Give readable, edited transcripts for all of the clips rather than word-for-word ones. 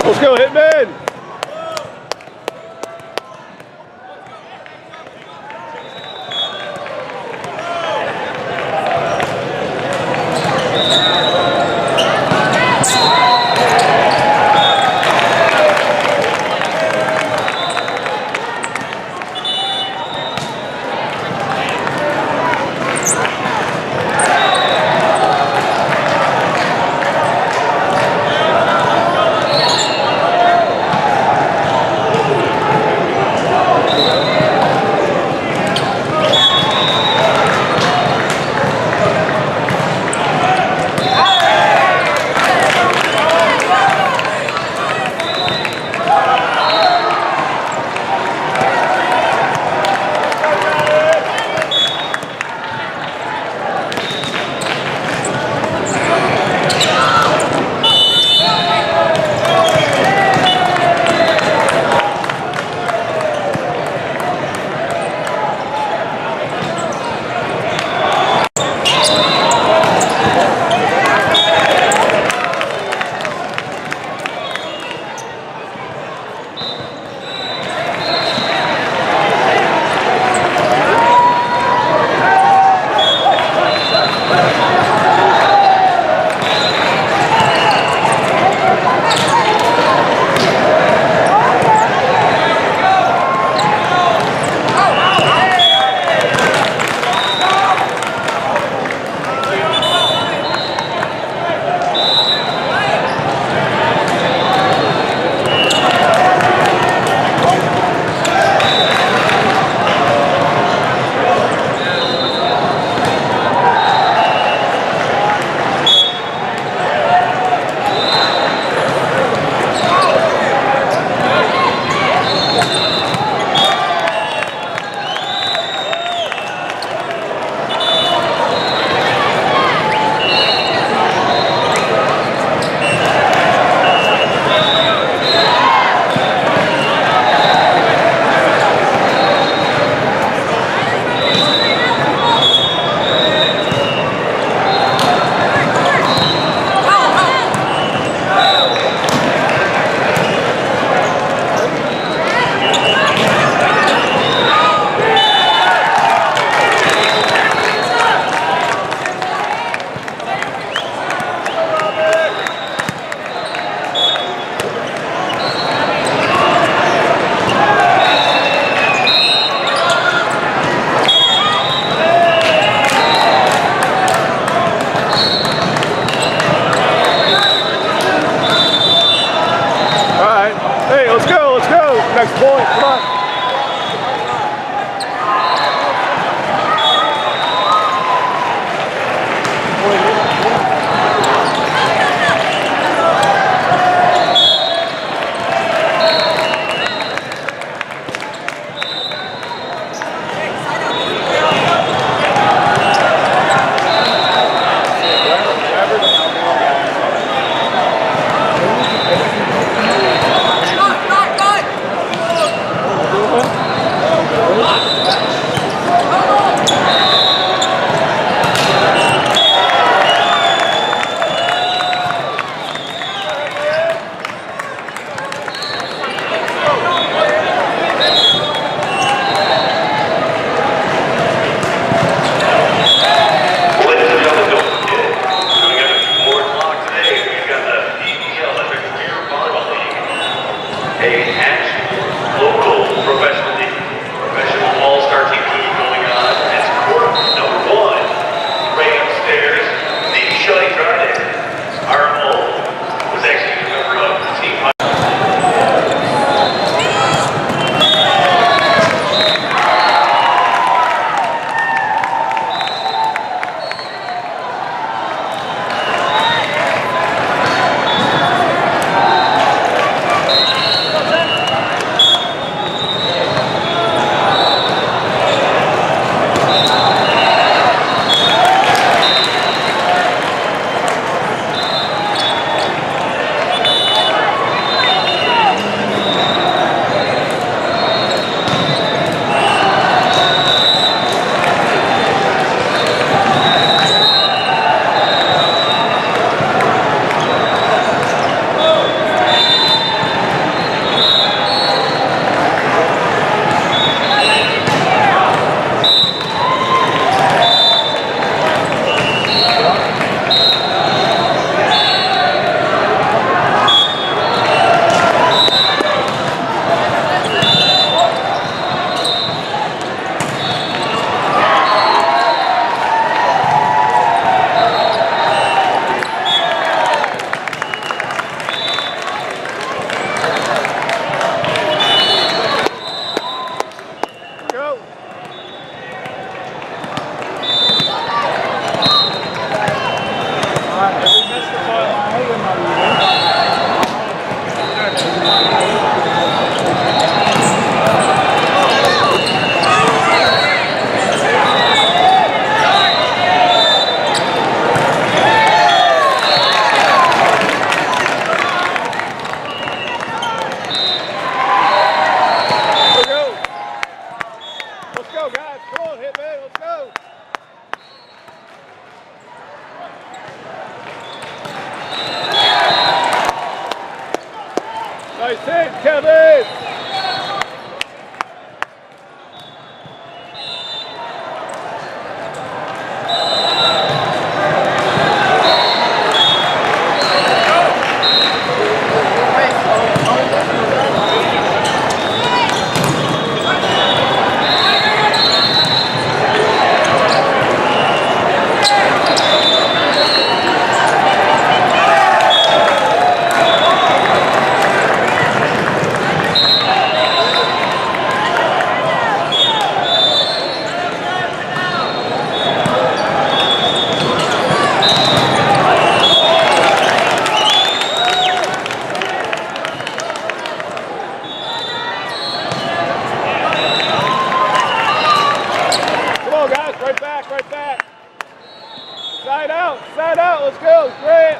Let's go, Hitman! Next point, come on. Kevin! Side out, let's go, Grant.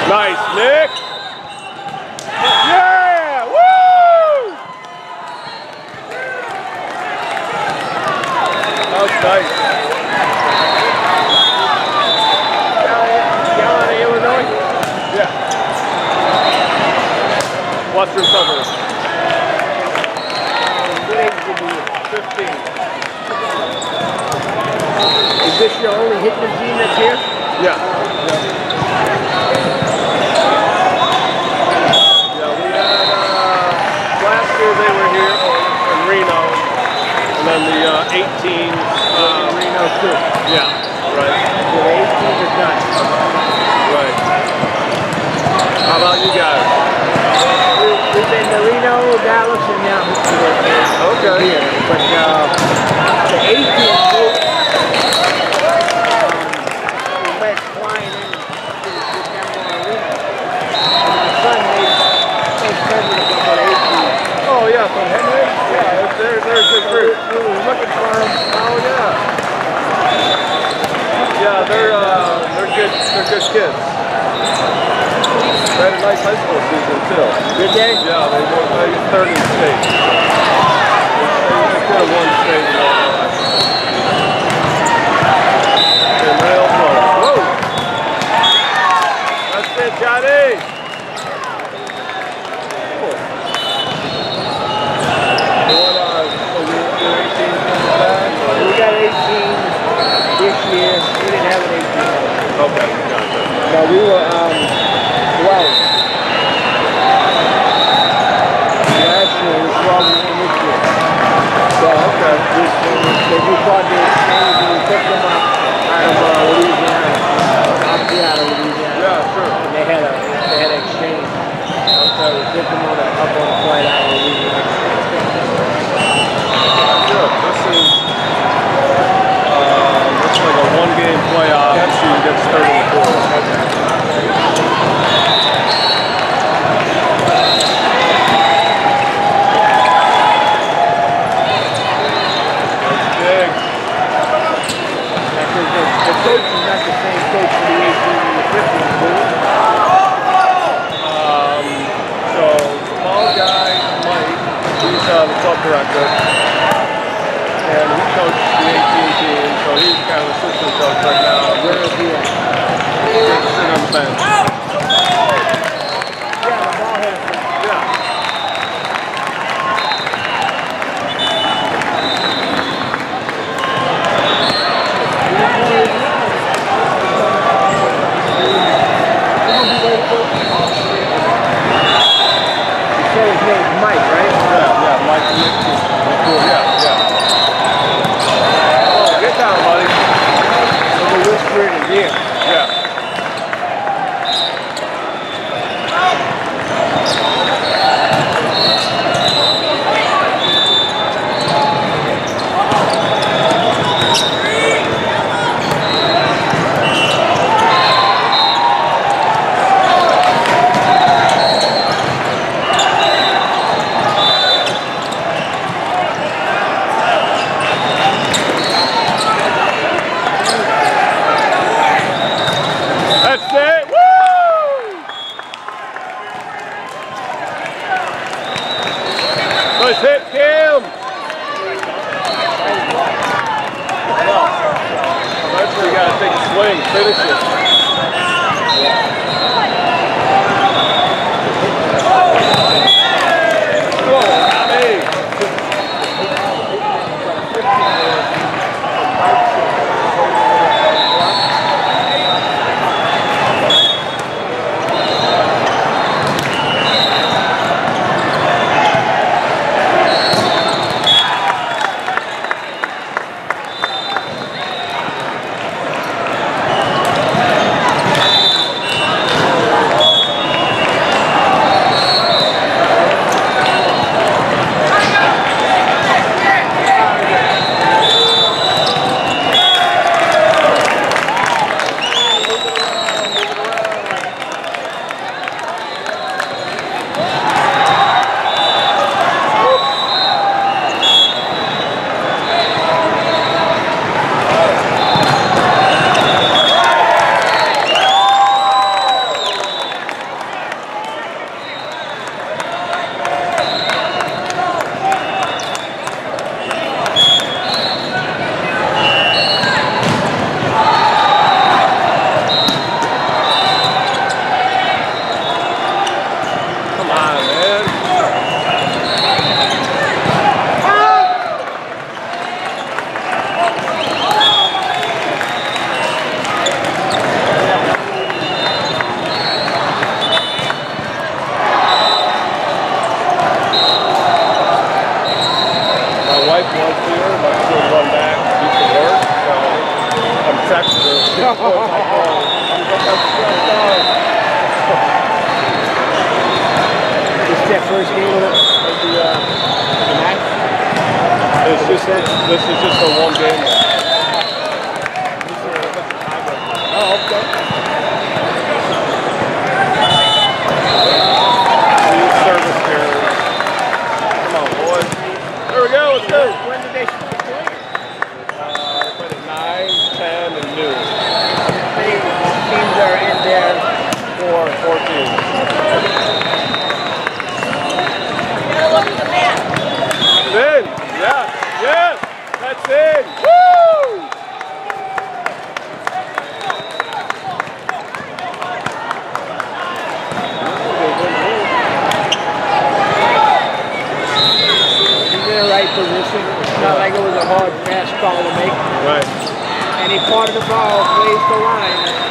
Nice, Nick. Yeah, woo! That was nice. Y'all out of Illinois? Yeah. Western suburbs. What age did you 15. Is this your only Hitman team that's here? Yeah. They were here in Reno, and then the 18s. Reno too. Yeah, right. So the 18s are done. Right. How about you guys? We've been to Reno, Dallas, and now Okay. Here. But the 18s, we went flying in to Denver, Reno. And my son made president of the 18s. Oh yeah, from Henry? Yeah, they're a good group. We were looking for them. Oh yeah. Yeah, they're good kids. They had a nice high school season too. Did they? Yeah, they won third in state. They could have won state in Illinois. And real close. Whoa! That's it, Johnny! We got 18 this year. We didn't have an 18. Okay, gotcha. No, we were 12. Last year was 12 and this year. So Okay. we called the exchange and we picked them up out of Louisiana. Out of Louisiana. Yeah, sure. And they had an exchange. So we picked them up on a flight out of Louisiana. Good. This is looks like a one-game playoff. That team gets 34. That's big. The coach is not the same coach for the 18 and the 15, So, small guy, Mike, he's the club director. And he coached the 18 team, so he's kind of assistant coach right now. Where is he at? He's sitting on the bench. Yeah, the ball head. Yeah. This is just a one game. Oh, okay. These service errors. Come on, boys. There we go. Let's go. When did they start playing? They played at 9, 10, and noon. How many teams are in there? 14. In. Yeah. Yes. That's in. Woo! He's in the right position. It's not like it was a hard pass call to make. Right. Any part of the ball plays the line.